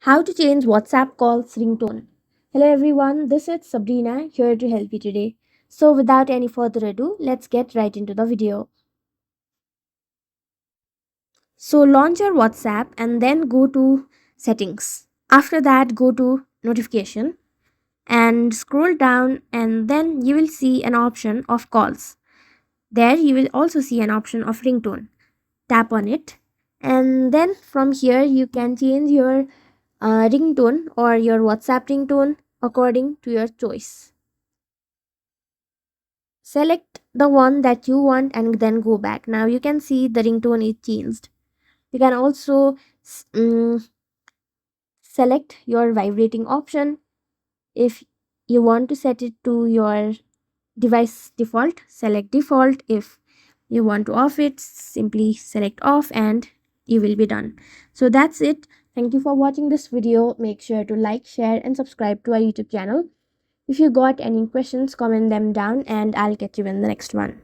How to change WhatsApp calls ringtone. Hello everyone, this is Sabrina here to help you today. So without any further ado, let's get right into the video. So launch your WhatsApp and then go to settings. After that, go to notification and scroll down and then you will see an option of calls. There you will also see an option of ringtone. Tap on it and then from here you can change your ringtone or your WhatsApp ringtone according to your choice. Select the one that you want and then go back. Now you can see the ringtone is changed. You can also select your vibrating option. If you want to set it to your device default, select default. If you want to off it, simply select off and you will be done. So that's it. Thank you for watching this video. Make sure to like, share and subscribe to our YouTube channel. If you got any questions, comment them down and I'll catch you in the next one.